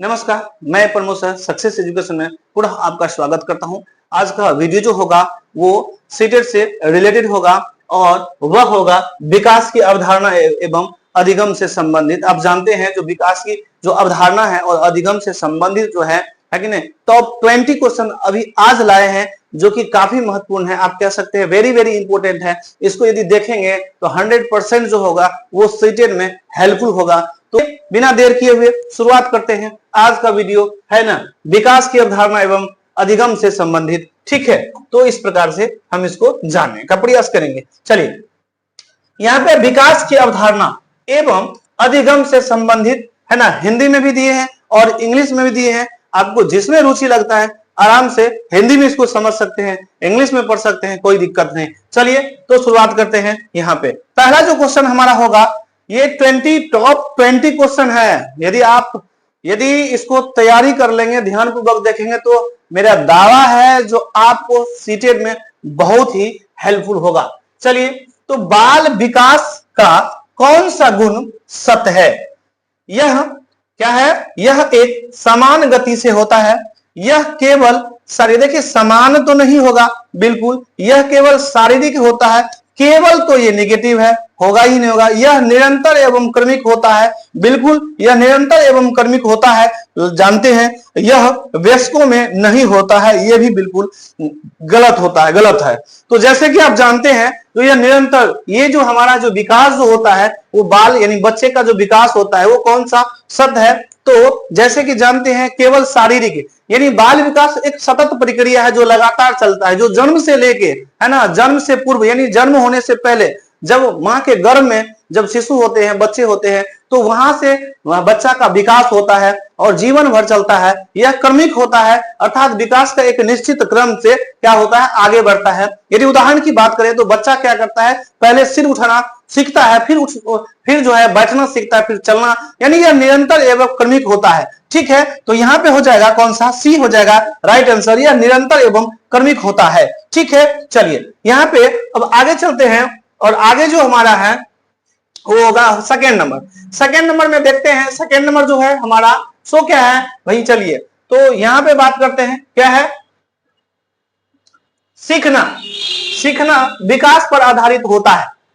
नमस्कार, मैं Pramod sir success education में पुनः आपका स्वागत करता हूं। आज का वीडियो जो होगा वो सीटेट से रिलेटेड होगा और वह होगा विकास की अवधारणा एवं अधिगम से संबंधित। आप जानते हैं जो विकास की जो अवधारणा है और अधिगम से संबंधित जो है कि नहीं, टॉप 20 क्वेश्चन अभी आज लाए हैं जो कि काफी महत्वपूर्ण है। आप कह सकते हैं वेरी वेरी इंपॉर्टेंट है। इसको यदि देखेंगे तो 100% जो होगा वो सीटेट में हेल्पफुल होगा। तो बिना देर किए हुए शुरुआत करते हैं। आज का वीडियो है ना विकास की अवधारणा एवं अधिगम से संबंधित, ठीक है। तो इस प्रकार से हम इसको जानने का प्रयास करेंगे। चलिए, यहाँ पे विकास की अवधारणा एवं अधिगम से संबंधित है ना, हिंदी में भी दिए हैं और इंग्लिश में भी दिए हैं। आपको जिसमें रुचि लगता है आराम से हिंदी में इसको समझ सकते हैं, इंग्लिश में पढ़ सकते हैं, कोई दिक्कत नहीं। चलिए तो शुरुआत करते हैं। यहाँ पे पहला जो क्वेश्चन हमारा होगा ये टॉप 20 क्वेश्चन है। यदि इसको तैयारी कर लेंगे, ध्यानपूर्वक देखेंगे तो मेरा दावा है जो आपको सीटेट में बहुत ही हेल्पफुल होगा। चलिए, तो बाल विकास का कौन सा गुण सत्य है? यह क्या है? यह एक समान गति से होता है। यह केवल देखिए समान तो नहीं होगा, बिल्कुल यह केवल शारीरिक होता है। केवल तो ये नेगेटिव है, होगा ही नहीं होगा। यह निरंतर एवं क्रमिक होता है, बिल्कुल यह निरंतर एवं क्रमिक होता है। जानते हैं यह वयस्कों में नहीं होता है, यह भी बिल्कुल गलत होता है, गलत है। तो जैसे कि आप जानते हैं तो यह निरंतर, ये जो हमारा जो विकास जो होता है वो बाल यानी बच्चे का जो विकास होता है वो कौन सा शब्द है? तो जैसे कि जानते हैं केवल शारीरिक यानी बाल विकास एक सतत प्रक्रिया है जो लगातार चलता है, जो जन्म से लेके है ना, जन्म से पूर्व यानी जन्म होने से पहले जब मां के गर्भ में जब शिशु होते हैं, बच्चे होते हैं, तो वहां से बच्चा का विकास होता है और जीवन भर चलता है। यह क्रमिक होता है, अर्थात विकास का एक निश्चित क्रम से क्या होता है, आगे बढ़ता है। यदि उदाहरण की बात करें तो बच्चा क्या करता है, पहले सिर उठाना सीखता है, फिर जो है बैठना सीखता है, फिर चलना, यानी यह निरंतर एवं क्रमिक होता है। ठीक है, तो यहाँ पे हो जाएगा कौन सा? सी हो जाएगा राइट आंसर। यह निरंतर एवं क्रमिक होता है। ठीक है, चलिए यहाँ पे अब आगे चलते हैं और आगे जो हमारा है वो होगा सेकेंड नंबर। सेकेंड नंबर में देखते हैं, सेकेंड नंबर जो है हमारा सो क्या है भाई? चलिए तो यहां पे बात करते हैं, क्या है? सीखना विकास पर आधारित होता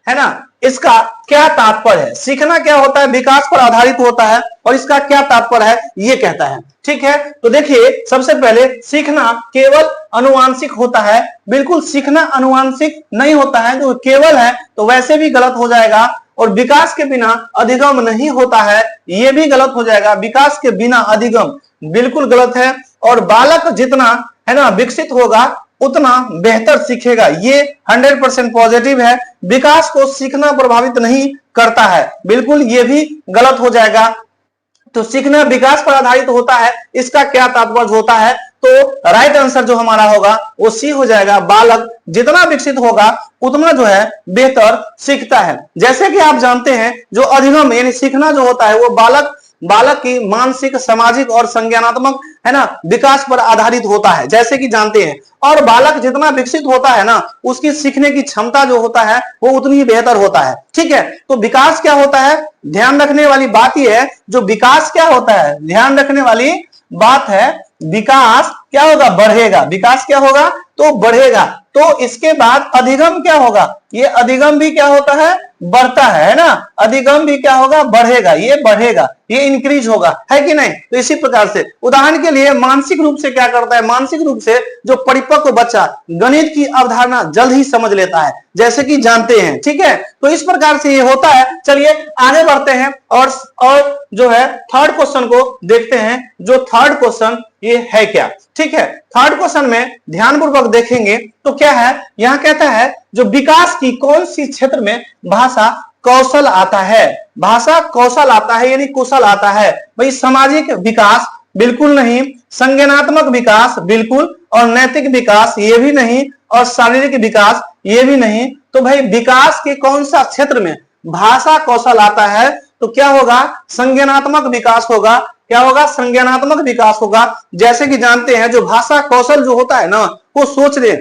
है ना। इसका क्या तात्पर्य है? सीखना क्या होता है? विकास पर आधारित होता है और इसका क्या तात्पर्य है ये कहता है। ठीक है, तो देखिए सबसे पहले सीखना केवल अनुवांशिक होता है। बिल्कुल सीखना अनुवांशिक नहीं होता है, जो केवल है तो वैसे भी गलत हो जाएगा। और विकास के बिना अधिगम नहीं होता है, ये भी गलत हो जाएगा। विकास के बिना अधिगम बिल्कुल गलत है। और बालक जितना है ना विकसित होगा उतना बेहतर सीखेगा, ये 100% पॉजिटिव है। विकास को सीखना प्रभावित नहीं करता है, बिल्कुल ये भी गलत हो जाएगा। तो सीखना विकास पर आधारित होता है, इसका क्या तात्पर्य होता है? तो राइट आंसर जो हमारा होगा वो सी हो जाएगा। बालक जितना विकसित होगा उतना जो है बेहतर सीखता है। जैसे कि आप जानते हैं जो अधिगम यानी सीखना जो होता है वो बालक की मानसिक, सामाजिक और संज्ञानात्मक है ना विकास पर आधारित होता है, जैसे कि जानते हैं। और बालक जितना विकसित होता है ना उसकी सीखने की क्षमता जो होता है वो उतनी ही बेहतर होता है। ठीक है, तो विकास क्या होता है? ध्यान रखने वाली बात यह है, जो विकास क्या होता है, ध्यान रखने वाली बात है, विकास क्या होगा? बढ़ेगा। विकास क्या होगा? तो बढ़ेगा। तो इसके बाद अधिगम क्या होगा? ये अधिगम भी क्या होता है? बढ़ता है ना। अधिगम भी क्या होगा? बढ़ेगा, ये बढ़ेगा, ये इंक्रीज होगा, है कि नहीं? तो इसी प्रकार से उदाहरण के लिए मानसिक रूप से क्या करता है? मानसिक रूप से जो परिपक्व बच्चा गणित की अवधारणा जल्द ही समझ लेता है, जैसे कि जानते हैं। ठीक है, तो इस प्रकार से ये होता है। चलिए आगे बढ़ते हैं और जो है थर्ड क्वेश्चन को देखते हैं। जो थर्ड क्वेश्चन ये है क्या? ठीक है, थर्ड क्वेश्चन में ध्यानपूर्वक देखेंगे तो क्या है? यहां कहता है जो विकास की कौन सी क्षेत्र में भाषा कौशल आता है? भाषा कौशल आता है यानी कुशल आता है। भाई सामाजिक विकास बिल्कुल नहीं, संज्ञानात्मक विकास बिल्कुल, और नैतिक विकास ये भी नहीं, और शारीरिक विकास ये भी नहीं। तो भाई विकास के कौन सा क्षेत्र में भाषा कौशल आता है? तो क्या होगा? संज्ञानात्मक विकास होगा। क्या होगा? संज्ञानात्मक विकास होगा। जैसे कि जानते हैं जो भाषा कौशल जो होता है ना वो सोचने,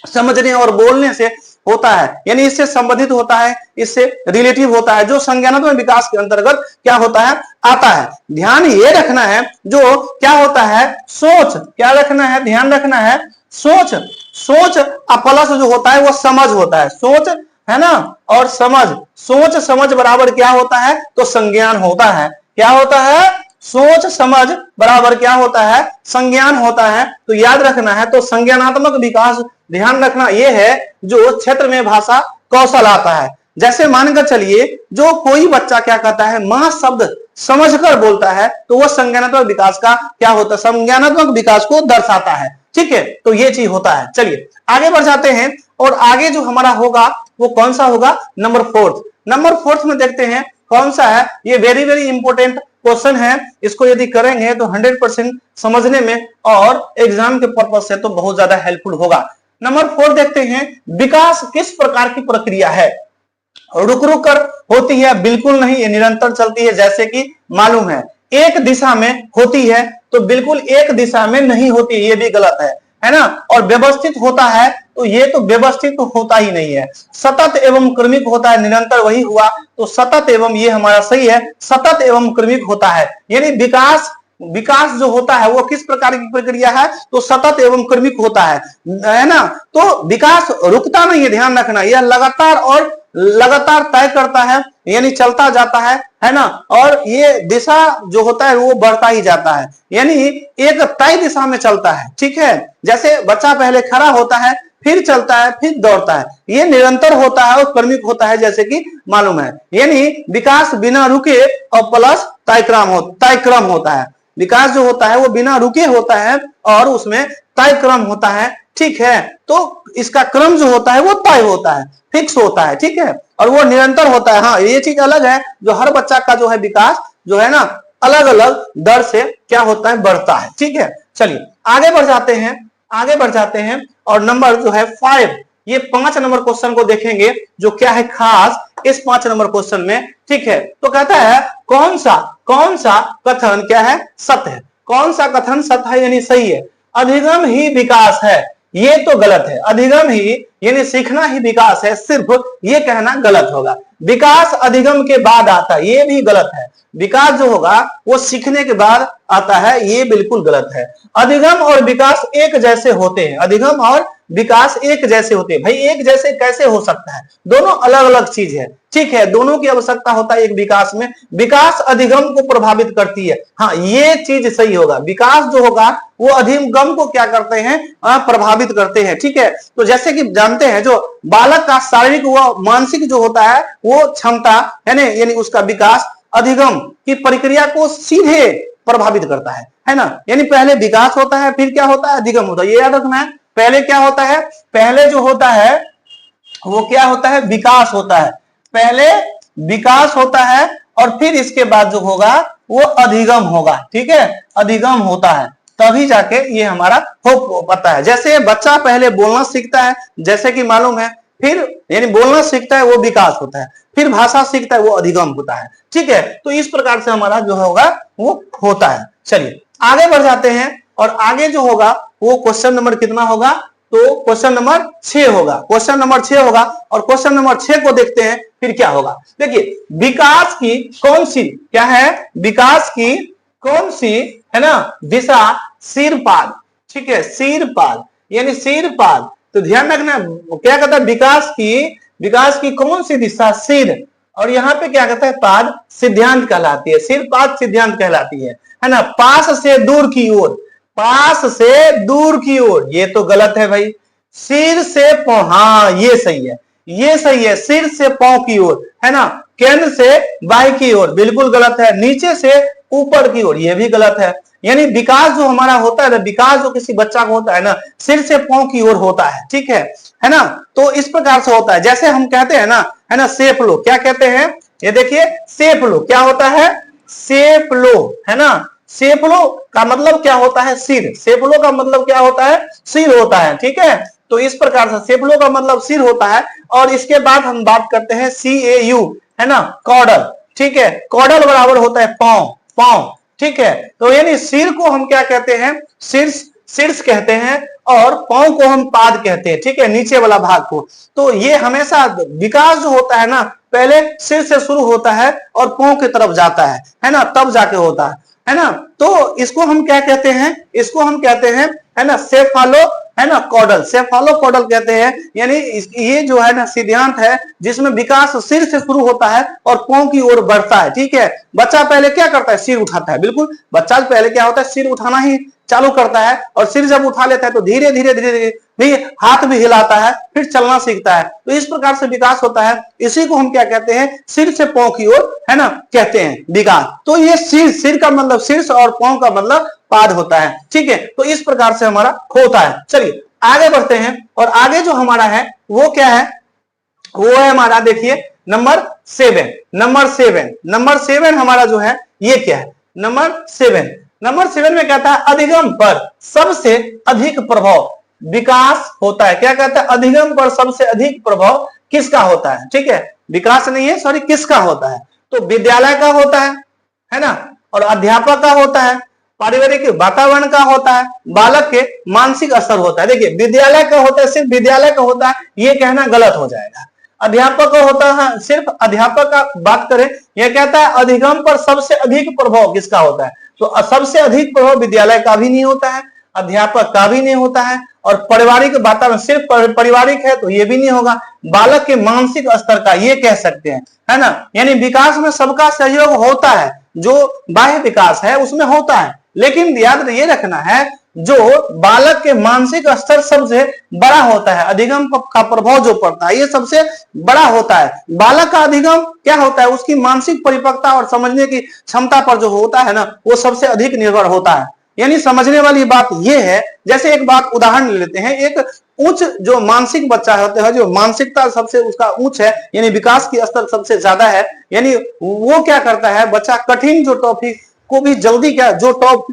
समझने और बोलने से होता है, यानी इससे संबंधित होता है, इससे रिलेटिव होता है, जो संज्ञानात्मक विकास के अंतर्गत क्या होता है, आता है। ध्यान ये रखना है, जो क्या होता है सोच, क्या रखना है, ध्यान रखना है, सोच, सोच प्लस जो होता है वो समझ होता है, सोच है ना, और समझ, सोच समझ बराबर क्या होता है, तो संज्ञान होता है। क्या होता है, सोच समझ बराबर क्या होता है, संज्ञान होता है। तो याद रखना है, तो संज्ञानात्मक विकास ध्यान रखना ये है जो क्षेत्र में भाषा कौशल आता है। जैसे मानकर चलिए, जो कोई बच्चा क्या कहता है, मां शब्द समझकर बोलता है, तो वह संज्ञानात्मक विकास का क्या होता है, संज्ञानात्मक विकास को दर्शाता है। ठीक है, तो ये चीज होता है। चलिए आगे बढ़ जाते हैं, और आगे जो हमारा होगा वो कौन सा होगा, नंबर फोर्थ। नंबर फोर्थ में देखते हैं कौन सा है, ये वेरी वेरी इंपॉर्टेंट क्वेश्चन है। इसको यदि करेंगे तो 100% समझने में और एग्जाम के पर्पज से तो बहुत ज्यादा हेल्पफुल होगा। नंबर 4 देखते हैं, विकास किस प्रकार की प्रक्रिया है, रुक रुक कर होती है, बिल्कुल नहीं, ये निरंतर चलती है, जैसे कि मालूम है। एक दिशा में होती है, तो बिल्कुल एक दिशा में नहीं होती, ये भी गलत है ना। और व्यवस्थित होता है, तो ये तो व्यवस्थित तो होता ही नहीं है। सतत एवं क्रमिक होता है, निरंतर वही हुआ, तो सतत एवं ये हमारा सही है, सतत एवं क्रमिक होता है। यानी विकास, विकास जो होता है वो किस प्रकार की प्रक्रिया है, तो सतत एवं क्रमिक होता है ना। तो विकास रुकता नहीं है, ध्यान रखना, यह लगातार और लगातार तय करता है, यानी चलता जाता है ना। और ये दिशा जो होता है वो बढ़ता ही जाता है, यानी एक तय दिशा में चलता है। ठीक है, जैसे बच्चा पहले खड़ा होता है, फिर चलता है, फिर दौड़ता है, ये निरंतर होता है और क्रमिक होता है, जैसे कि मालूम है। यानी विकास बिना रुके और प्लस तय क्रम होता है। विकास जो होता है वो बिना रुके होता है और उसमें तय क्रम होता है। ठीक है, तो इसका क्रम जो होता है वो तय होता है, फिक्स होता है। ठीक है, और वो निरंतर होता है। हाँ, ये चीज अलग है, जो हर बच्चा का जो है विकास जो है ना अलग अलग दर से क्या होता है, बढ़ता है। ठीक है, चलिए आगे बढ़ जाते हैं, आगे बढ़ जाते हैं, और नंबर जो है 5, ये 5 नंबर क्वेश्चन को देखेंगे, जो क्या है खास इस 5 नंबर क्वेश्चन में। ठीक है, तो कहता है कौन सा कथन क्या है, सत्य है। कौन सा कथन सत्य है, यानी सही है। अधिगम ही विकास है, ये तो गलत है। अधिगम ही यानी सीखना ही विकास है, सिर्फ ये कहना गलत होगा। विकास अधिगम के बाद आता है, ये भी गलत है। विकास जो होगा वो सीखने के बाद आता है, ये बिल्कुल गलत है। अधिगम और विकास एक जैसे होते हैं, अधिगम और विकास एक जैसे होते हैं। भाई एक जैसे कैसे हो सकता है, दोनों अलग अलग चीज है। ठीक है, दोनों की आवश्यकता होता है एक विकास में। विकास अधिगम को प्रभावित करती है, हाँ ये चीज सही होगा। विकास जो होगा वो अधिगम को क्या करते हैं, प्रभावित करते हैं। ठीक है, तो जैसे कि जानते हैं जो बालक का शारीरिक व मानसिक जो होता है वो क्षमता है ना, यानी उसका विकास अधिगम की प्रक्रिया को सीधे प्रभावित करता है ना। यानी पहले विकास होता है, फिर क्या होता है, अधिगम होता है। ये याद रखना है, पहले क्या होता है, पहले जो होता है वो क्या होता है, विकास होता है। पहले विकास होता है और फिर इसके बाद जो होगा वो अधिगम होगा। ठीक है, अधिगम होता है, तभी जाके ये हमारा हो पाता है। जैसे बच्चा पहले बोलना सीखता है, जैसे कि मालूम है, फिर यानी बोलना सीखता है वो विकास होता है, फिर भाषा सीखता है वो अधिगम होता है। ठीक है, तो इस प्रकार से हमारा जो होगा वो होता है। चलिए आगे बढ़ जाते हैं, और आगे जो होगा वो क्वेश्चन नंबर कितना होगा, तो क्वेश्चन नंबर 6 होगा। क्वेश्चन नंबर 6 होगा, और क्वेश्चन नंबर 6 को देखते हैं फिर क्या होगा। देखिए विकास की कौन सी क्या है, विकास की कौन सी है ना दिशा, सिरपाद। ठीक है, सिरपाद यानी सिरपाद। तो ध्यान रखना क्या कहता है, विकास की कौन सी दिशा, सिर, और यहाँ पे क्या कहता है पाद, सिद्धांत कहलाती है। सिरपाद सिद्धांत कहलाती है ना। पास से दूर की ओर, पास से दूर की ओर, ये तो गलत है भाई। सिर से पांव, हाँ ये सही है, ये सही है। सिर से पांव की ओर है ना, केंद्र से बाई की ओर, बिल्कुल गलत है। नीचे से ऊपर की ओर, ये भी गलत है। यानी विकास जो हमारा होता है ना, विकास जो किसी बच्चा को होता है ना, सिर से पांव की ओर होता है। ठीक है ना, तो इस प्रकार से होता है। जैसे हम कहते हैं ना, है ना, सेफ लो, क्या कहते हैं, ये देखिए सेफ लो क्या होता है, सेफ लो, है ना। सेफलो का मतलब क्या होता है, सिर। सेफलो का मतलब क्या होता है, सिर होता है। ठीक है, तो इस प्रकार से सेफलो का मतलब सिर होता है। और इसके बाद हम बात करते हैं CAU, है ना, कॉर्डल। ठीक है, कॉर्डल बराबर होता है पांव। ठीक है, तो यानी सिर को हम क्या कहते हैं, शीर्ष कहते हैं, और पांव को हम पाद कहते हैं, ठीक है, नीचे वाला भाग को। तो ये हमेशा विकास जो होता है ना, पहले सिर से शुरू होता है और पांव की तरफ जाता है ना, तब जाके होता है ना। तो इसको हम क्या कहते हैं, इसको हम कहते हैं, है ना, सेफालो, है ना, कॉडल, सेफालो कॉडल कहते हैं। यानी ये जो है ना सिद्धांत है जिसमें विकास सिर से शुरू होता है और पांव की ओर बढ़ता है, ठीक है। बच्चा पहले क्या करता है, सिर उठाता है, बिल्कुल, बच्चा पहले क्या होता है, सिर उठाना ही चालू करता है, और सिर जब उठा लेता है तो धीरे धीरे धीरे धीरे भी हाथ भी हिलाता है, फिर चलना सीखता है। तो इस प्रकार से विकास होता है। इसी को हम क्या कहते हैं, सिर से पांव की ओर, है ना, कहते हैं विकास। तो ये सिर का मतलब शीर्ष और पांव का मतलब पाद होता है, ठीक है। तो इस प्रकार से हमारा होता है। चलिए आगे बढ़ते हैं, और आगे जो हमारा है वो क्या है, वो है हमारा, देखिए नंबर 7। नंबर 7 हमारा जो है ये क्या है, नंबर 7 में कहता है अधिगम पर सबसे अधिक प्रभाव विकास होता है। क्या कहता है, अधिगम पर सबसे अधिक प्रभाव किसका होता है, ठीक है, विकास नहीं है, सॉरी, किसका होता है। तो विद्यालय का होता है ना, और अध्यापक का होता है, पारिवारिक वातावरण का होता है, बालक के मानसिक असर होता है। देखिए विद्यालय का होता है, सिर्फ विद्यालय का होता है, ये कहना गलत हो जाएगा। अध्यापक का होता है, सिर्फ अध्यापक का बात करें, यह कहता है अधिगम पर सबसे अधिक प्रभाव किसका होता है। तो सबसे अधिक प्रभाव विद्यालय का भी नहीं होता है, अध्यापक का भी नहीं होता है, और पारिवारिक वातावरण सिर्फ पारिवारिक है तो ये भी नहीं होगा। बालक के मानसिक स्तर का ये कह सकते हैं, है ना। यानी विकास में सबका सहयोग होता है, जो बाह्य विकास है उसमें होता है, लेकिन याद ये रखना है जो बालक के मानसिक स्तर सबसे बड़ा होता है, अधिगम का प्रभाव जो पड़ता है ये सबसे बड़ा होता है। बालक का अधिगम क्या होता है, उसकी मानसिक परिपक्वता और समझने की क्षमता पर जो होता है ना, वो सबसे अधिक निर्भर होता है। यानी समझने वाली बात ये है, जैसे एक बात उदाहरण लेते हैं, एक उच्च जो मानसिक बच्चा होता है, जो मानसिकता सबसे उसका उच्च है, यानी विकास की स्तर सबसे ज्यादा है, यानी वो क्या करता है, बच्चा कठिन जो टॉपिक को भी जल्दी, क्या जो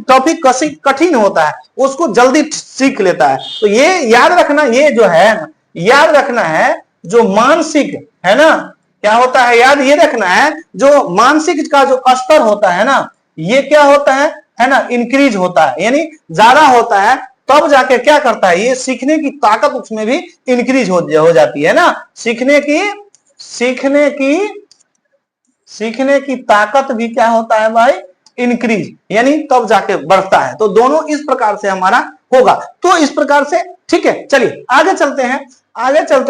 टॉपिक कठिन होता है उसको जल्दी सीख लेता है। तो ये याद रखना, ये जो है याद रखना है, जो मानसिक है ना, क्या होता है, याद ये रखना है, जो मानसिक का जो स्तर होता है ना, ये क्या होता है ना, इंक्रीज होता है, यानी ज्यादा होता है, तब जाके क्या करता है, ये सीखने की ताकत उसमें भी इंक्रीज हो जाती है ना। सीखने की ताकत भी क्या होता है भाई, इंक्रीज, यानी तब जाके बढ़ता है। तो दोनों इस प्रकार से हमारा होगा। तो इस प्रकार से, ठीक है। चलिए आगे चलते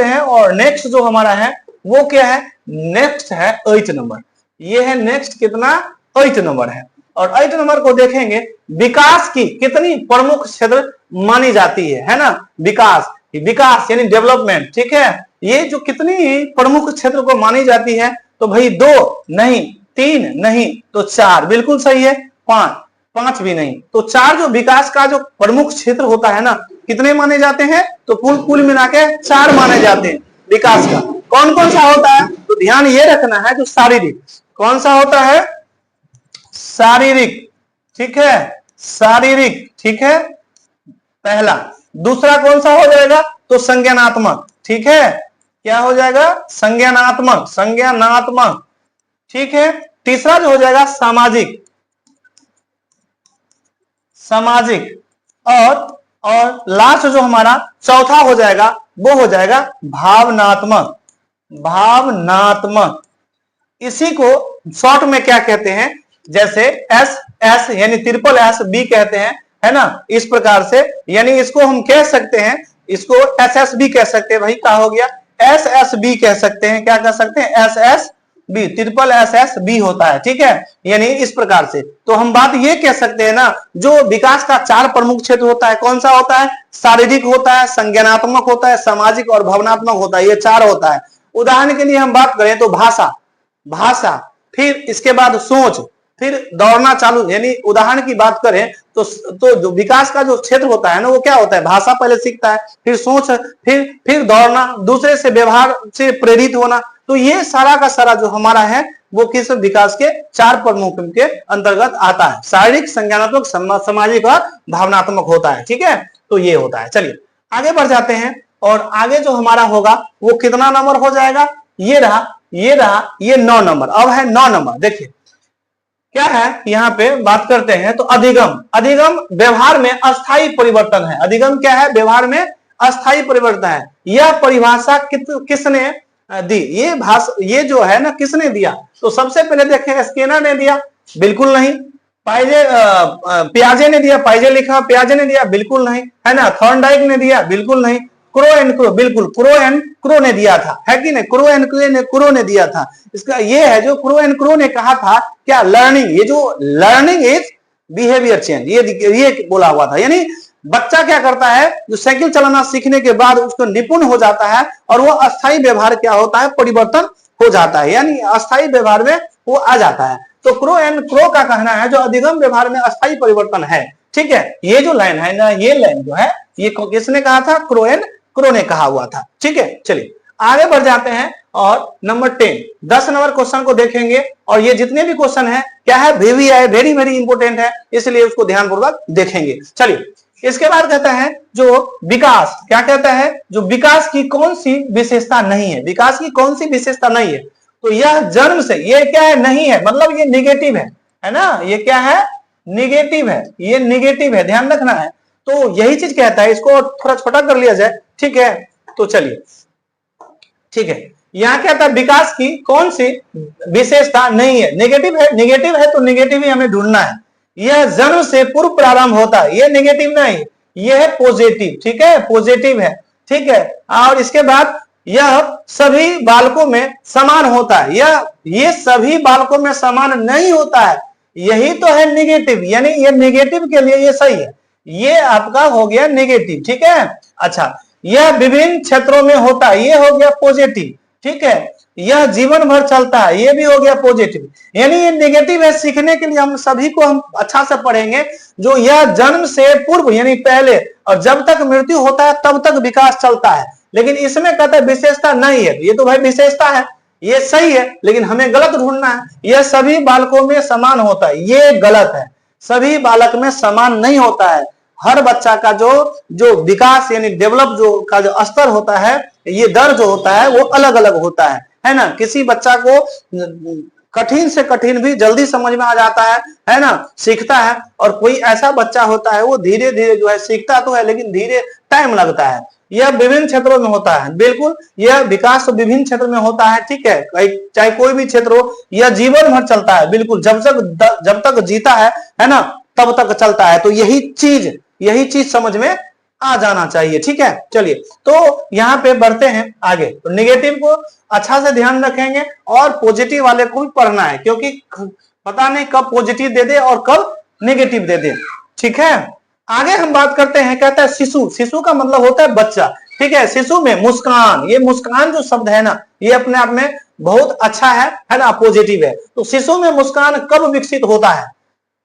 हैं, और नेक्स्ट जो हमारा है वो क्या है, नेक्स्ट है 8 नंबर। ये है नेक्स्ट कितना, 8 नंबर है। और 8 नंबर को देखेंगे, विकास की कितनी प्रमुख क्षेत्र मानी जाती है ना, विकास यानी डेवलपमेंट, ठीक है। ये जो कितनी प्रमुख क्षेत्र को मानी जाती है, तो भाई 2 नहीं, 3 नहीं, तो 4 बिल्कुल सही है, 5 भी नहीं, तो 4 जो विकास का जो प्रमुख क्षेत्र होता है ना, कितने माने जाते हैं, तो कुल मिला के 4 माने जाते हैं विकास का। कौन कौन सा होता है, तो ध्यान ये रखना है, जो शारीरिक, कौन सा होता है, शारीरिक, ठीक है, शारीरिक, ठीक है, पहला। दूसरा कौन सा हो जाएगा, तो संज्ञानात्मक, ठीक है, क्या हो जाएगा, संज्ञानात्मक, ठीक है। तीसरा जो हो जाएगा सामाजिक, और लास्ट जो हमारा चौथा हो जाएगा वो हो जाएगा भावनात्मक। इसी को शॉर्ट में क्या कहते हैं, जैसे एस यानी SSB कहते हैं, है ना, इस प्रकार से। यानी इसको हम कह सकते हैं, इसको SSB कह सकते हैं, भाई क्या हो गया, SSB कह सकते हैं, क्या कह सकते हैं, SSB, SSB होता है, ठीक है। यानी इस प्रकार से तो हम बात ये कह सकते हैं ना, जो विकास का 4 प्रमुख क्षेत्र होता है, कौन सा होता है, शारीरिक होता है, संज्ञानात्मक होता है, सामाजिक और भावनात्मक होता है, ये 4 होता है। उदाहरण के लिए हम बात करें तो भाषा, फिर इसके बाद सोच, फिर दौड़ना चालू, यानी उदाहरण की बात करें तो जो विकास का जो क्षेत्र होता है ना, वो क्या होता है, भाषा पहले सीखता है, फिर सोच, फिर दौड़ना, दूसरे से व्यवहार से प्रेरित होना। तो ये सारा का सारा जो हमारा है वो किस विकास के 4 प्रमुख के अंतर्गत आता है, शारीरिक, संज्ञानात्मक, सामाजिक और भावनात्मक होता है, ठीक है। तो ये होता है। चलिए आगे बढ़ जाते हैं, और आगे जो हमारा होगा वो कितना नंबर हो जाएगा, ये 9 नंबर। अब है 9 नंबर, देखिए क्या है यहाँ पे बात करते हैं तो अधिगम, अधिगम व्यवहार में अस्थायी परिवर्तन है। अधिगम क्या है? व्यवहार में अस्थायी परिवर्तन है। यह परिभाषा किसने दी? ये जो है ना किसने दिया? तो सबसे पहले देखें, स्किनर ने दिया? बिल्कुल नहीं। पियाजे ने दिया? पाइजे लिखा, पियाजे ने दिया? बिल्कुल नहीं, है ना। थॉर्नडाइक ने दिया? बिल्कुल नहीं। क्रो एंड क्रो, बिल्कुल क्रो एंड क्रो ने दिया था, है कि नहीं? क्रो ने दिया था। इसका ये है जो क्रो एंड क्रो ने कहा था क्या? लर्निंग, ये जो लर्निंग इज बिहेवियर चेंज, ये बोला हुआ था। यानी बच्चा क्या करता है, जो साइकिल चलाना सीखने के बाद उसको निपुण हो जाता है और वो अस्थायी व्यवहार क्या होता है? परिवर्तन हो जाता है, यानी अस्थायी व्यवहार में वो आ जाता है। तो क्रो एंड क्रो का कहना है जो अधिगम व्यवहार में अस्थायी परिवर्तन है, ठीक है। ये जो लाइन है ना, ये लाइन जो है, ये किसने कहा था? क्रो एंड क्रो ने कहा हुआ था, ठीक है। चलिए आगे बढ़ जाते हैं और नंबर 10 नंबर क्वेश्चन को देखेंगे। और ये जितने भी क्वेश्चन है क्या है? VVI वेरी वेरी इंपोर्टेंट है, इसलिए उसको ध्यानपूर्वक देखेंगे। चलिए इसके बाद कहता है जो विकास, क्या कहता है? जो विकास की कौन सी विशेषता नहीं है? विकास की कौन सी विशेषता नहीं है? तो यह जन्म से, ये क्या है? नहीं है, मतलब ये निगेटिव है ना। ये क्या है? निगेटिव है, ये निगेटिव है, ध्यान रखना है। तो यही चीज कहता है, इसको थोड़ा छोटा कर लिया जाए, ठीक है। तो चलिए, ठीक है, यहाँ क्या था? विकास की कौन सी विशेषता नहीं है? निगेटिव है, निगेटिव है तो निगेटिव ही हमें ढूंढना है। यह जन्म से पूर्व प्रारंभ होता है, ये निगेटिव नहीं, ये है पॉजिटिव, ठीक है, पॉजिटिव है, ठीक है। और इसके बाद यह सभी बालकों में समान होता है, ये सभी बालकों में समान नहीं होता है, यही तो है निगेटिव, यानी ये निगेटिव के लिए ये सही है, ये आपका हो गया निगेटिव, ठीक है। अच्छा, यह विभिन्न क्षेत्रों में होता है, ये हो गया पॉजिटिव, ठीक है। यह जीवन भर चलता है, ये भी हो गया पॉजिटिव, यानी ये नेगेटिव है। सीखने के लिए हम सभी को हम अच्छा से पढ़ेंगे। जो यह जन्म से पूर्व यानी पहले और जब तक मृत्यु होता है तब तक विकास चलता है, लेकिन इसमें कहता है विशेषता नहीं है। ये तो भाई विशेषता है, ये सही है, लेकिन हमें गलत ढूंढना है। यह सभी बालकों में समान होता है, ये गलत है, सभी बालक में समान नहीं होता है। हर बच्चा का जो विकास यानी डेवलप जो का जो स्तर होता है, ये दर जो होता है वो अलग अलग होता है ना। किसी बच्चा को कठिन से कठिन भी जल्दी समझ में आ जाता है ना, सीखता है। और कोई ऐसा बच्चा होता है वो धीरे धीरे जो है सीखता तो है, लेकिन धीरे टाइम लगता है। यह विभिन्न क्षेत्रों में होता है, बिल्कुल, यह विकास विभिन्न क्षेत्र में होता है, ठीक है। चाहे कोई भी क्षेत्र हो, यह जीवन भर चलता है, बिल्कुल, जब तक जीता है ना, तब तक चलता है। तो यही चीज समझ में आ जाना चाहिए, ठीक है। चलिए तो यहाँ पे बढ़ते हैं आगे। तो निगेटिव को अच्छा से ध्यान रखेंगे और पॉजिटिव वाले को भी पढ़ना है, क्योंकि पता नहीं कब पॉजिटिव दे दे और कब नेगेटिव दे दे, ठीक है। आगे हम बात करते हैं, कहता है शिशु। शिशु का मतलब होता है बच्चा, ठीक है। शिशु में मुस्कान, ये मुस्कान जो शब्द है ना, ये अपने आप में बहुत अच्छा है ना, पॉजिटिव है। तो शिशु में मुस्कान कब विकसित होता है?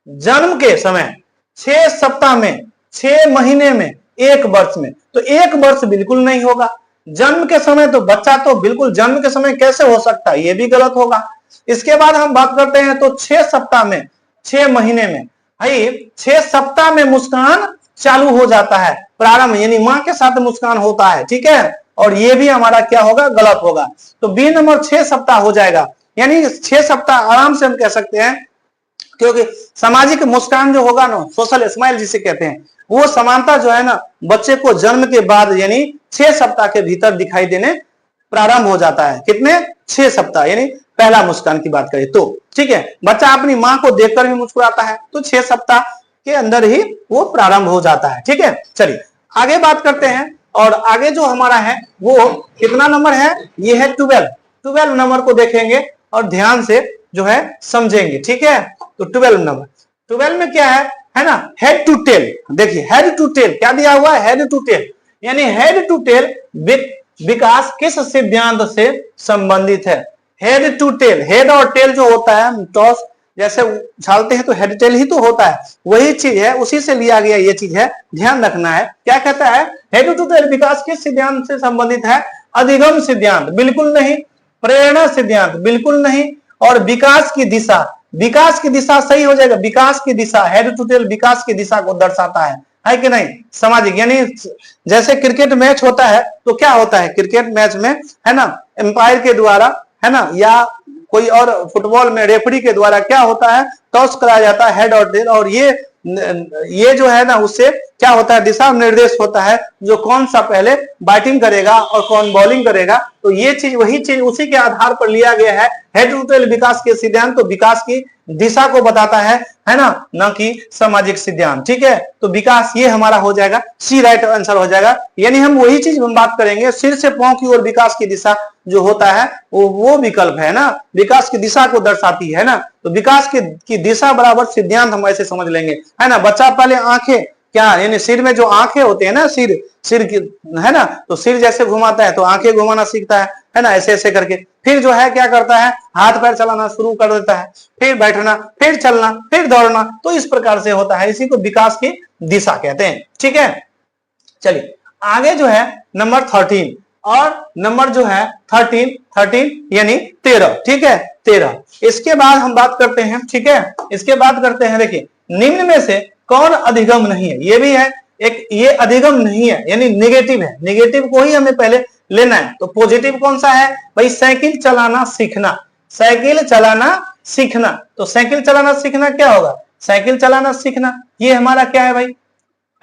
जन्म के समय, 6 सप्ताह में, 6 महीने में, 1 वर्ष में। तो 1 वर्ष बिल्कुल नहीं होगा। जन्म के समय तो बच्चा तो बिल्कुल जन्म के समय कैसे हो सकता है? ये भी गलत होगा। इसके बाद हम बात करते हैं तो 6 सप्ताह में, 6 महीने में, भाई 6 सप्ताह में मुस्कान चालू हो जाता है, प्रारंभ, यानी मां के साथ मुस्कान होता है, ठीक है। और ये भी हमारा क्या होगा? गलत होगा। तो बी नंबर 6 सप्ताह हो जाएगा, यानी 6 सप्ताह आराम से हम कह सकते हैं, क्योंकि सामाजिक मुस्कान जो होगा ना, सोशल स्माइल जिसे कहते हैं, वो समानता जो है ना बच्चे को जन्म के बाद यानी 6 सप्ताह के भीतर दिखाई देने प्रारंभ हो जाता है। कितने? 6 सप्ताह, यानी पहला मुस्कान की बात करें तो, ठीक है। बच्चा अपनी मां को देखकर भी मुस्कुराता है, तो 6 सप्ताह के अंदर ही वो प्रारंभ हो जाता है, ठीक है। चलिए आगे बात करते हैं। और आगे जो हमारा है वो कितना नंबर है? ये है 12 नंबर को देखेंगे और ध्यान से जो है समझेंगे, ठीक है। तो 12 नंबर, 12 में क्या है ना, हेड टू टेल। देखिए हेड टू टेल क्या दिया हुआ है? हेड टू टेल, यानी हेड टू टेल विकास किस सिद्धांत से संबंधित है? हेड टू टेल, हेड और टेल जो होता है, टॉस जैसे उछालते हैं तो हेड टेल ही तो होता है, वही चीज है, उसी से लिया गया ये चीज है, ध्यान रखना है। क्या कहता है? हेड टू टेल विकास किस सिद्धांत से संबंधित है? अधिगम सिद्धांत बिल्कुल नहीं, प्रेरणा सिद्धांत बिल्कुल नहीं, और विकास की दिशा, विकास की दिशा सही हो जाएगा। विकास की दिशा, हेड टू टेल विकास की दिशा को दर्शाता है कि नहीं? सामाजिक, यानी जैसे क्रिकेट मैच होता है तो क्या होता है? क्रिकेट मैच में है ना, एम्पायर के द्वारा है ना, या कोई और फुटबॉल में रेफरी के द्वारा क्या होता है, टॉस कराया जाता है हेड और टेल, और ये जो है ना उससे क्या होता है, दिशा निर्देश होता है जो कौन सा पहले बैटिंग करेगा और कौन बॉलिंग करेगा। तो ये चीज वही चीज उसी के आधार पर लिया गया है। हेड टू टेल विकास के सिद्धांत तो विकास की दिशा को बताता है ना, न कि सामाजिक सिद्धांत। ठीक है, तो विकास ये हमारा हो जाएगा, सी राइट आंसर हो जाएगा। यानी हम वही चीज हम बात करेंगे, सिर से पांव की ओर विकास की दिशा जो होता है वो विकल्प है ना, विकास की दिशा को दर्शाती है ना। तो विकास की दिशा बराबर सिद्धांत हम ऐसे समझ लेंगे, है ना। बच्चा पहले आंखें क्या, यानी सिर में जो आंखें होते हैं ना, सिर की, है ना, तो सिर जैसे घुमाता है तो आंखें घुमाना सीखता है ना, ऐसे ऐसे करके। फिर जो है क्या करता है, हाथ पैर चलाना शुरू कर देता है, फिर बैठना, फिर चलना, फिर दौड़ना। तो इस प्रकार से होता है, इसी को विकास की दिशा कहते हैं। ठीक है, चलिए आगे जो है नंबर 13, और नंबर जो है 13 यानी 13। ठीक है, 13। इसके बाद हम बात करते हैं, ठीक है, इसके बाद करते हैं, देखिए निम्न में से कौन अधिगम नहीं है। ये भी है एक, ये अधिगम नहीं है यानी निगेटिव है, निगेटिव को ही हमें पहले लेना है। तो पॉजिटिव कौन सा है भाई, साइकिल चलाना सीखना, साइकिल चलाना सीखना। तो साइकिल चलाना सीखना क्या होगा, साइकिल चलाना सीखना ये हमारा क्या है भाई,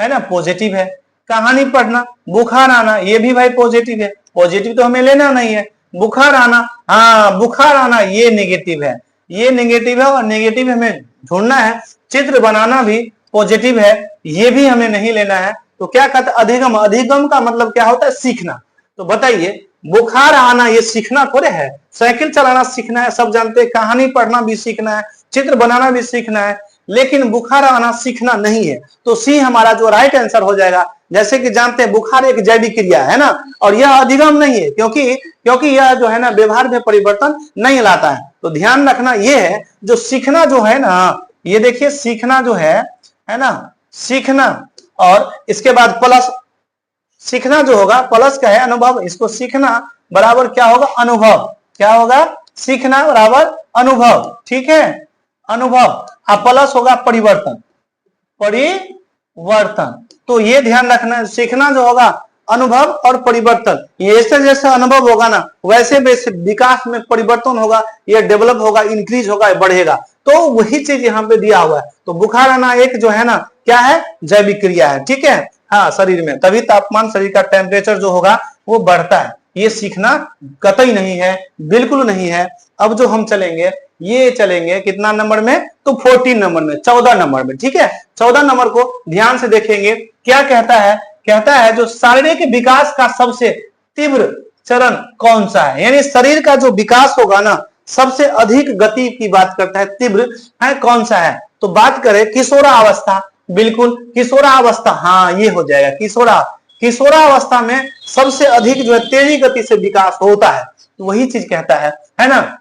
है ना, पॉजिटिव है। कहानी पढ़ना, बुखार आना, ये भी भाई पॉजिटिव है, पॉजिटिव तो हमें लेना नहीं है। बुखार आना, हाँ बुखार आना ये नेगेटिव है, ये नेगेटिव है और नेगेटिव हमें ढूंढना है। चित्र बनाना भी पॉजिटिव है, ये भी हमें नहीं लेना है। तो क्या कहते हैं, अधिगम, अधिगम का मतलब क्या होता है, सीखना। तो बताइए बुखार आना ये सीखना थोड़े है, साइकिल चलाना सीखना है, सब जानते हैं, कहानी पढ़ना भी सीखना है, चित्र बनाना भी सीखना है, लेकिन बुखार आना सीखना नहीं है। तो सी हमारा जो राइट आंसर हो जाएगा। जैसे कि जानते हैं बुखार एक जैविक क्रिया है ना, और यह अधिगम नहीं है, क्योंकि यह जो है ना व्यवहार में परिवर्तन नहीं लाता है। तो ध्यान रखना ये है, जो सीखना जो है ना, ये देखिए सीखना जो है ना, सीखना और इसके बाद प्लस, सीखना जो होगा प्लस का है अनुभव, इसको सीखना बराबर क्या होगा, अनुभव। क्या होगा, सीखना बराबर अनुभव। ठीक है, अनुभव, प्लस होगा परिवर्तन, परिवर्तन। तो ये ध्यान रखना है, सीखना जो होगा अनुभव और परिवर्तन, जैसे जैसे अनुभव होगा ना वैसे वैसे विकास में परिवर्तन होगा, ये डेवलप होगा, इंक्रीज होगा, बढ़ेगा। तो वही चीज यहाँ पे दिया हुआ है। तो बुखार आना एक जो है ना क्या है, जैविक क्रिया है। ठीक है, हाँ शरीर में तभी तापमान, शरीर का टेम्परेचर जो होगा वो बढ़ता है। ये सीखना कतई नहीं है, बिल्कुल नहीं है। अब जो हम चलेंगे, ये चलेंगे कितना नंबर में, तो 14 नंबर में, 14 नंबर में। ठीक है, 14 नंबर को ध्यान से देखेंगे, क्या कहता है, कहता है जो शारीरिक विकास का सबसे तीव्र चरण कौन सा है, यानी शरीर का जो विकास होगा ना सबसे अधिक गति की बात करता है, तीव्र है, कौन सा है। तो बात करें किशोरावस्था, बिल्कुल किशोरावस्था, हाँ ये हो जाएगा, किशोरावस्था में सबसे अधिक जो है तेजी गति से विकास होता है, तो वही चीज कहता है ना।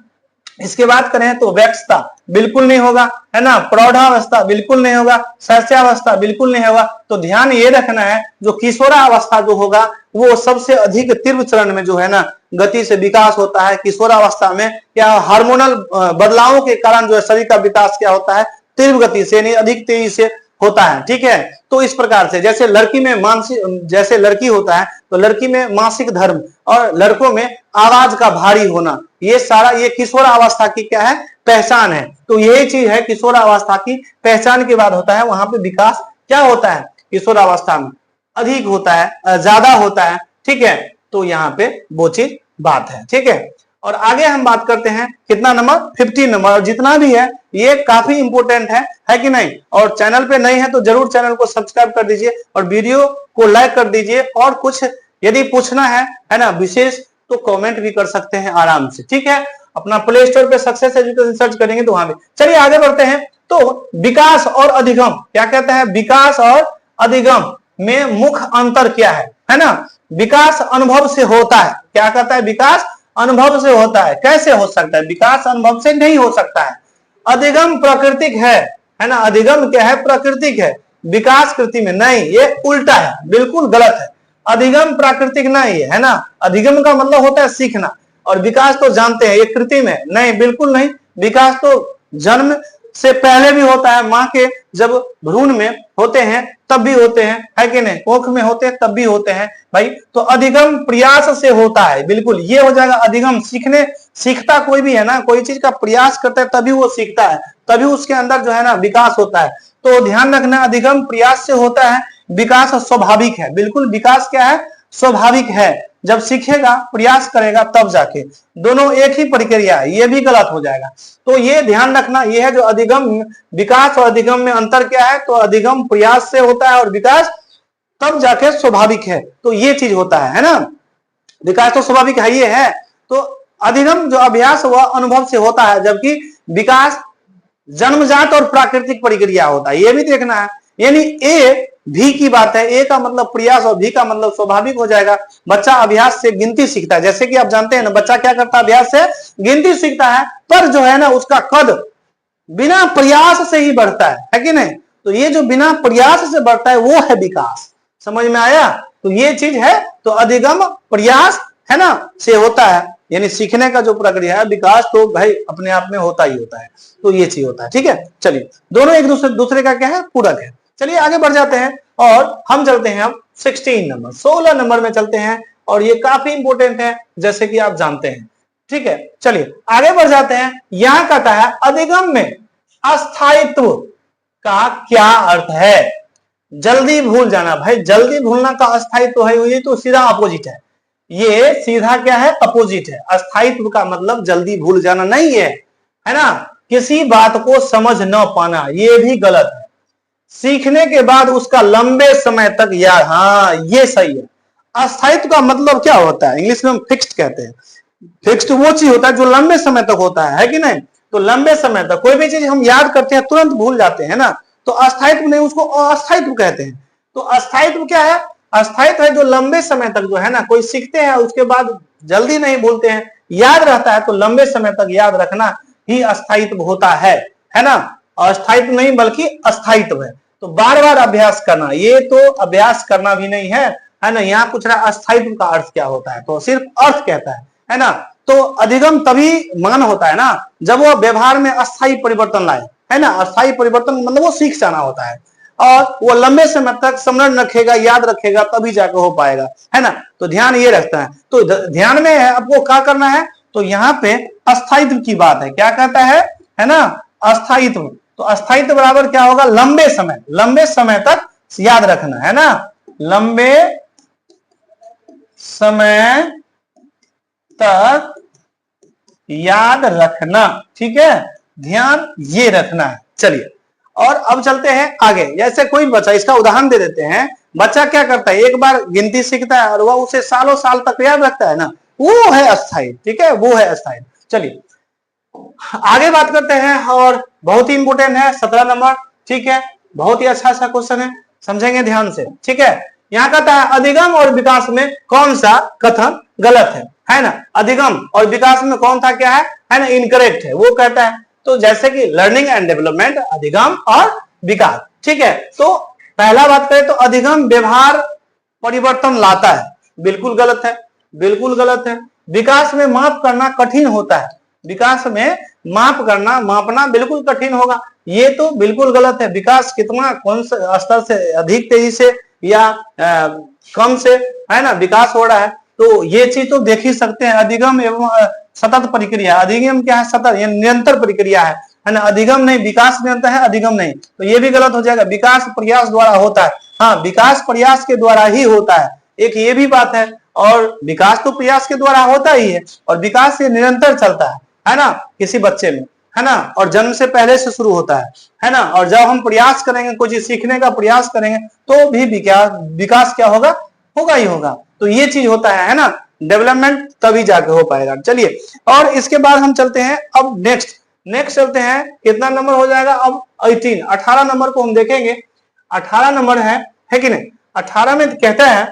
इसके बात करें तो वयस्कता बिल्कुल नहीं होगा, है ना, प्रौढ़ावस्था बिल्कुल नहीं होगा, शैशवावस्था बिल्कुल नहीं होगा। तो ध्यान ये रखना है, जो किशोरावस्था जो होगा वो सबसे अधिक तीव्र चरण में जो है ना गति से विकास होता है। किशोरावस्था में क्या हार्मोनल बदलावों के कारण जो है शरीर का विकास क्या होता है, तीव्र गति से यानी अधिक तेजी से होता है। ठीक है, तो इस प्रकार से जैसे लड़की में मानसिक, जैसे लड़की होता है तो लड़की में मासिक धर्म और लड़कों में आवाज का भारी होना, ये सारा ये किशोरावस्था की क्या है, पहचान है। तो यही चीज है, किशोरावस्था की पहचान के बाद होता है वहां पे विकास क्या होता है, किशोरावस्था में अधिक होता है, ज्यादा होता है। ठीक है, तो यहाँ पे वो चीज बात है। ठीक है, और आगे हम बात करते हैं कितना नंबर, 15 नंबर। और जितना भी है ये काफी इंपोर्टेंट है कि नहीं। और चैनल पे नहीं है तो जरूर चैनल को सब्सक्राइब कर दीजिए और वीडियो को लाइक कर दीजिए। और कुछ यदि पूछना है ना विशेष, तो कमेंट भी कर सकते हैं आराम से। ठीक है, अपना प्ले स्टोर पे सक्सेस एजुकेशन सर्च करेंगे तो वहां पे। चलिए आगे बढ़ते हैं। तो विकास और अधिगम क्या कहता है, विकास और अधिगम में मुख्य अंतर क्या है ना। विकास अनुभव से होता है, क्या कहता है, विकास अनुभव से होता है। कैसे हो सकता है, विकास अनुभव से नहीं हो सकता है। अधिगम प्राकृतिक है ना, अधिगम क्या है, प्राकृतिक है, विकास कृति में नहीं, ये उल्टा है, बिल्कुल गलत है। अधिगम प्राकृतिक नहीं है ना, अधिगम का मतलब होता है सीखना, और विकास तो जानते हैं ये कृत्रिम है, नहीं बिल्कुल नहीं। विकास तो जन्म से पहले भी होता है, माँ के जब भ्रूण में होते हैं तब भी होते हैं, है कि नहीं, कोख में होते हैं तब भी होते हैं भाई। तो अधिगम प्रयास से होता है, बिल्कुल ये हो जाएगा अधिगम। सीखता कोई भी है ना, कोई चीज का प्रयास करता है तभी वो सीखता है, तभी उसके अंदर जो है ना विकास होता है। तो ध्यान रखना, अधिगम प्रयास से होता है, विकास स्वाभाविक है। बिल्कुल विकास क्या है, स्वाभाविक है। जब सीखेगा प्रयास करेगा तब जाके, दोनों एक ही प्रक्रिया है, ये भी गलत हो जाएगा। तो ये ध्यान रखना, ये है जो अधिगम, विकास और अधिगम में अंतर क्या है। तो अधिगम प्रयास से होता है और विकास तब जाके स्वाभाविक है। तो ये चीज होता है ना, विकास तो स्वाभाविक है ये है। तो अधिगम जो अभ्यास वह अनुभव से होता है, जबकि विकास जन्मजात और प्राकृतिक प्रक्रिया होता है, ये भी देखना है। यानी ए भी की बात है, ए का मतलब प्रयास और भी का मतलब स्वाभाविक हो जाएगा। बच्चा अभ्यास से गिनती सीखता है, जैसे कि आप जानते हैं ना, बच्चा क्या करता है, अभ्यास से गिनती सीखता है, पर जो है ना उसका कद बिना प्रयास से ही बढ़ता है कि नहीं। तो ये जो बिना प्रयास से बढ़ता है वो है विकास। समझ में आया। तो ये चीज है। तो अधिगम प्रयास है ना से होता है, यानी सीखने का जो प्रक्रिया है, विकास तो भाई अपने आप में होता ही होता है। तो ये चीज होता है, ठीक है। चलिए, दोनों एक दूसरे का क्या है, पूरक है। चलिए आगे बढ़ जाते हैं और हम चलते हैं अब 16 नंबर में चलते हैं, और ये काफी इंपोर्टेंट है जैसे कि आप जानते हैं, ठीक है। चलिए आगे बढ़ जाते हैं। यहां कहता है अधिगम में अस्थायित्व का क्या अर्थ है। जल्दी भूल जाना, भाई जल्दी भूलना का अस्थायित्व है, ये तो सीधा अपोजिट है। ये सीधा क्या है, अपोजिट है। अस्थायित्व का मतलब जल्दी भूल जाना नहीं है ना। किसी बात को समझ न पाना, ये भी गलत है। सीखने के बाद उसका लंबे समय तक याद, हाँ ये सही है। अस्थायित्व का मतलब क्या होता है, इंग्लिश में हम फिक्स्ड कहते हैं। फिक्स्ड वो चीज होता है जो लंबे समय तक होता है कि नहीं। तो लंबे समय तक कोई भी चीज हम याद करते हैं तुरंत भूल जाते हैं ना, तो अस्थायित्व नहीं, उसको अस्थायित्व कहते हैं। तो अस्थायित्व क्या है, अस्थायित्व है जो लंबे समय तक जो है ना, कोई सीखते हैं उसके बाद जल्दी नहीं भूलते हैं, याद रहता है। तो लंबे समय तक याद रखना ही अस्थायित्व होता है ना। अस्थायित्व नहीं बल्कि अस्थायित्व है। तो बार बार अभ्यास करना, ये तो अभ्यास करना भी नहीं है ना। यहाँ पूछ रहा है अस्थायित्व का अर्थ क्या होता है, तो सिर्फ अर्थ कहता है ना। तो अधिगम तभी मान होता है ना जब वो व्यवहार में अस्थायी परिवर्तन लाए, है ना। अस्थायी परिवर्तन मतलब वो सीख जाना होता है, और वो लंबे समय तक स्मरण रखेगा, याद रखेगा, तभी जाकर हो पाएगा, है ना। तो ध्यान ये रखता है। तो ध्यान में है आपको क्या करना है, तो यहाँ पे अस्थायित्व की बात है। क्या कहता है ना, अस्थायित्व। तो अस्थायित्व बराबर क्या होगा, लंबे समय तक याद रखना, है ना। लंबे समय तक याद रखना, ठीक है। ध्यान ये रखना है। चलिए और अब चलते हैं आगे। जैसे कोई बच्चा, इसका उदाहरण दे देते हैं। बच्चा क्या करता है, एक बार गिनती सीखता है और वह उसे सालों साल तक याद रखता है ना, वो है अस्थायी, ठीक है, वो है अस्थायी। चलिए आगे बात करते हैं, और बहुत ही इंपोर्टेंट है 17 नंबर, ठीक है। बहुत ही अच्छा सा क्वेश्चन है, समझेंगे ध्यान से, ठीक है। यहाँ कहता है अधिगम और विकास में कौन सा कथन गलत है ना। अधिगम और विकास में कौन सा क्या है ना, इनकरेक्ट है, वो कहता है। तो जैसे कि लर्निंग एंड डेवलपमेंट, अधिगम और विकास, ठीक है। तो पहला बात करें तो अधिगम व्यवहार परिवर्तन लाता है, बिल्कुल गलत है, बिल्कुल गलत है। विकास में माप करना कठिन होता है, विकास में माप करना, मापना बिल्कुल कठिन होगा, ये तो बिल्कुल गलत है। विकास कितना, कौन से स्तर से अधिक तेजी से या कम से, है ना, विकास हो रहा है। तो ये चीज तो देख ही सकते हैं। अधिगम एवं सतत प्रक्रिया, अधिगम क्या है, सतत निरंतर प्रक्रिया है ना। अधिगम नहीं, विकास निरंतर है, अधिगम नहीं, तो ये भी गलत हो जाएगा। विकास प्रयास द्वारा होता है, हाँ विकास प्रयास के द्वारा ही होता है, एक ये भी बात है। और विकास तो प्रयास के द्वारा होता ही है, और विकास ये निरंतर चलता है ना, किसी बच्चे में, है ना। और जन्म से पहले से शुरू होता है ना। और जब हम प्रयास करेंगे, कोई चीज सीखने का प्रयास करेंगे, तो भी विकास क्या होगा, होगा ही होगा। तो ये चीज होता है ना, डेवलपमेंट तभी जाके हो पाएगा। चलिए और इसके बाद हम चलते हैं अब नेक्स्ट चलते हैं। कितना नंबर हो जाएगा अब, 18 नंबर को हम देखेंगे। 18 नंबर है कि नहीं। 18 में कहता है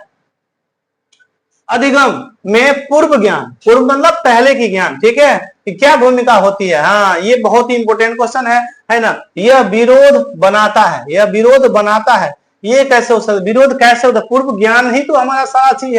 अधिगम में पूर्व ज्ञान, पूर्व मतलब पहले की ज्ञान, ठीक है, कि क्या भूमिका होती है। हाँ ये बहुत ही इंपोर्टेंट क्वेश्चन है ना। यह विरोध बनाता है, यह विरोध बनाता है, ये कैसे हो सकता, विरोध कैसे होता है। पूर्व ज्ञान ही तो हमारा सारा चीज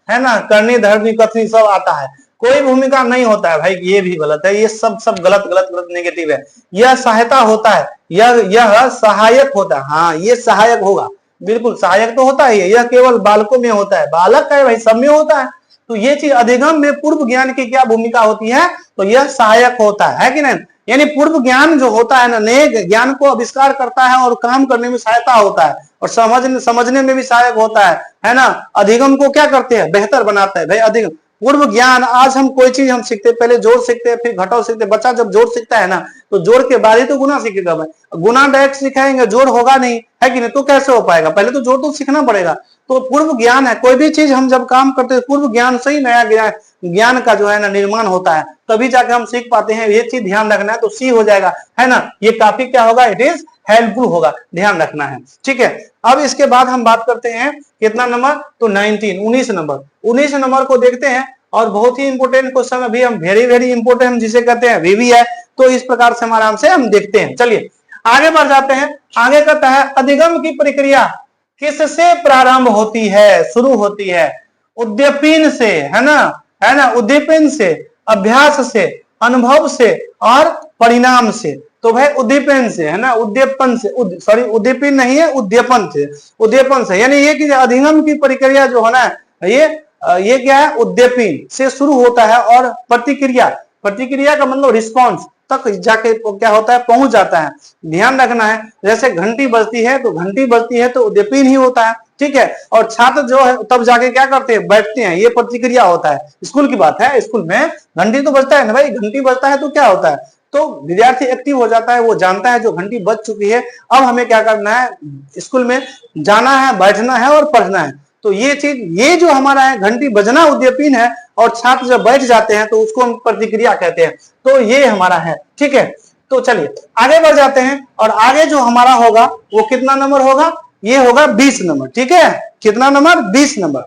है ना। करनी धरनी कथनी सब आता है। कोई भूमिका नहीं होता है भाई, ये भी गलत है, ये सब गलत गलत गलत नेगेटिव है। यह सहायता होता है, यह सहायक होता है, हाँ ये सहायक होगा, बिल्कुल सहायक तो होता है, यह केवल बालकों में होता है, बालक का है भाई, सब में होता है। तो ये चीज अधिगम में पूर्व ज्ञान की क्या भूमिका होती है, तो यह सहायक होता है कि नहीं। यानी पूर्व ज्ञान जो होता है ना, नए ज्ञान को आविष्कार करता है और काम करने में सहायता होता है और समझने में भी सहायक होता है ना। अधिगम को क्या करते हैं, बेहतर बनाता है भाई अधिगम। पूर्व ज्ञान, आज हम कोई चीज हम सीखते हैं, पहले जोड़ सीखते हैं फिर घटाव सीखते हैं। बच्चा जब जोड़ सीखता है ना तो जोड़ के बाद ही तो गुना सीखेगा भाई, गुना डायरेक्ट सिखाएंगे जोड़ होगा नहीं, है कि नहीं, तो कैसे हो पाएगा, पहले तो जोड़ तो सीखना पड़ेगा। तो पूर्व ज्ञान है, कोई भी चीज हम जब काम करते हैं पूर्व ज्ञान से ही नया ज्ञान का जो है ना निर्माण होता है, तभी जाके हम सीख पाते हैं। ये चीज ध्यान रखना है, तो सी हो जाएगा, है ना। ये काफी क्या होगा, इट इज हेल्पफुल होगा, ध्यान रखना है, ठीक है। अब इसके बाद हम बात करते हैं कितना नंबर, तो 19 नंबर। 19 नंबर को देखते हैं और बहुत ही इंपोर्टेंट क्वेश्चन, अभी हम वेरी इंपोर्टेंट जिसे कहते हैं वीवी है, तो इस प्रकार से हम आराम से हम देखते हैं। चलिए आगे बढ़ जाते हैं। आगे कहता है अधिगम की प्रक्रिया किससे प्रारंभ होती है, शुरू होती है, उद्दीपन से, है ना, उद्दीपन से, अभ्यास से, अनुभव से और परिणाम से। तो भाई उद्दीपन से, है ना, उद्दीपन से, सॉरी उद्दीपन नहीं है, उद्दीपन से, यानी ये कि अधिगम की प्रक्रिया जो है ना, ये क्या है, उद्दीपन से शुरू होता है और प्रतिक्रिया का मतलब रिस्पॉन्स तक जाके क्या होता है, पहुंच जाता है। ध्यान रखना है, जैसे घंटी बजती है तो उद्दीपन ही होता है, ठीक है। और छात्र जो है तब जाके क्या करते हैं, बैठते हैं, ये प्रतिक्रिया होता है। स्कूल की बात है, स्कूल में घंटी तो बजता है ना भाई, घंटी बजता है तो क्या होता है, तो विद्यार्थी एक्टिव हो जाता है, वो जानता है जो घंटी बज चुकी है, अब हमें क्या करना है, स्कूल में जाना है, बैठना है और पढ़ना है। तो ये चीज, ये जो हमारा है घंटी बजना उद्दीपन है, और छात्र जब बैठ जाते हैं तो उसको हम प्रतिक्रिया कहते हैं। तो ये हमारा है, ठीक है। तो चलिए आगे बढ़ जाते हैं, और आगे जो हमारा होगा वो कितना नंबर होगा, ये होगा 20 नंबर, ठीक है। कितना नंबर, 20 नंबर,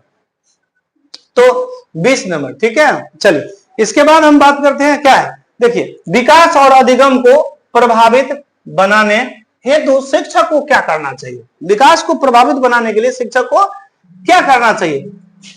तो 20 नंबर, ठीक है। चलिए इसके बाद हम बात करते हैं क्या है, देखिए विकास और अधिगम को प्रभावित बनाने हेतु शिक्षक को क्या करना चाहिए। विकास को प्रभावित बनाने के लिए शिक्षक को क्या करना चाहिए,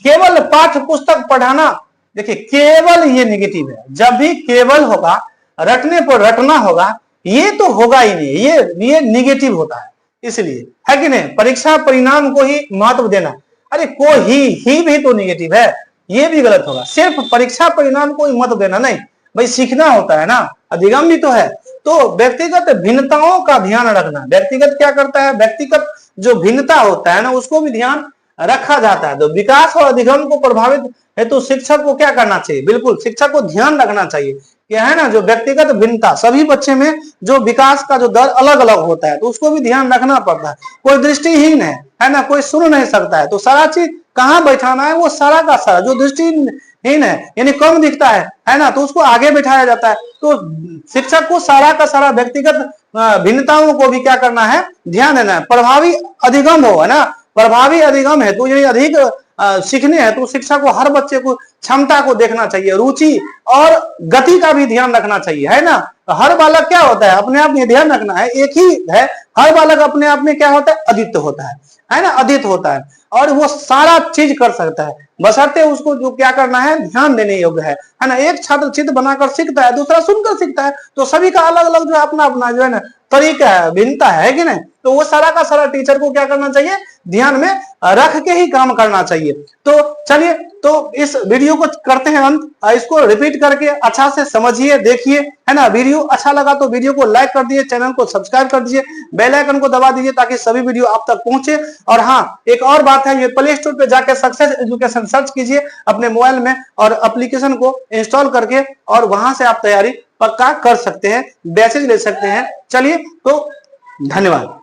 केवल पाठ्य पुस्तक पढ़ाना, देखिए केवल ये नेगेटिव है। जब भी केवल होगा, रटने पर रटना होगा, ये तो होगा ही नहीं, ये नेगेटिव होता है, इसलिए, है कि नहीं। परीक्षा परिणाम को ही महत्व देना, अरे को ही भी तो नेगेटिव है, ये भी गलत होगा। सिर्फ परीक्षा परिणाम को ही महत्व देना नहीं भाई, सीखना होता है ना, अधिगम भी तो है। तो व्यक्तिगत भिन्नताओं का ध्यान रखना, व्यक्तिगत क्या करता है, व्यक्तिगत जो भिन्नता होता है ना उसको भी ध्यान रखा जाता है। तो विकास और अधिगम को प्रभावित है तो शिक्षक को क्या करना चाहिए, बिल्कुल शिक्षक को ध्यान रखना चाहिए, क्या है ना, जो व्यक्तिगत भिन्नता, सभी बच्चे में जो विकास का जो दर अलग अलग होता है तो उसको भी ध्यान रखना पड़ता है। कोई दृष्टिहीन है ना, कोई सुन नहीं सकता है, तो सारा चीज कहाँ बैठाना है, वो सारा का सारा जो दृष्टिहीन है यानी कम दिखता है ना, तो उसको आगे बैठाया जाता है। तो शिक्षक को सारा का सारा व्यक्तिगत भिन्नताओं को भी क्या करना है, ध्यान देना है। प्रभावी अधिगम हो, है ना, प्रभावी अधिगम है तो ये अधिक सीखने हैं, तो शिक्षा को हर बच्चे को क्षमता को देखना चाहिए, रुचि और गति का भी ध्यान रखना चाहिए, है ना। हर बालक क्या होता है, अपने आप में ध्यान रखना है, एक ही है, हर बालक अपने आप में क्या होता है, अद्वितीय होता है ना, अद्वितीय होता है, और वो सारा चीज कर सकता है, बशर्ते उसको जो क्या करना है, ध्यान देने योग्य है ना। एक छात्र चित्र बनाकर सीखता है, दूसरा सुनकर सीखता है, तो सभी का अलग अलग जो अपना अपना जो है ना तरीका है, भिन्नता है कि नहीं। तो वो सारा का सारा टीचर को क्या करना चाहिए, ध्यान में रख के ही काम करना चाहिए। तो चलिए, तो इस वीडियो को करते हैं अंत, इसको रिपीट करके अच्छा से समझिए, देखिए, है ना। वीडियो अच्छा लगा तो वीडियो को लाइक कर दीजिए, चैनल को सब्सक्राइब कर दीजिए, बेल आइकन को दबा दीजिए ताकि सभी वीडियो आप तक पहुंचे। और हाँ, एक और बात है, ये प्ले स्टोर पे जाकर सक्सेस एजुकेशन सर्च कीजिए अपने मोबाइल में और एप्लीकेशन को इंस्टॉल करके, और वहां से आप तैयारी पक्का कर सकते हैं, बैचेज ले सकते हैं। चलिए, तो धन्यवाद।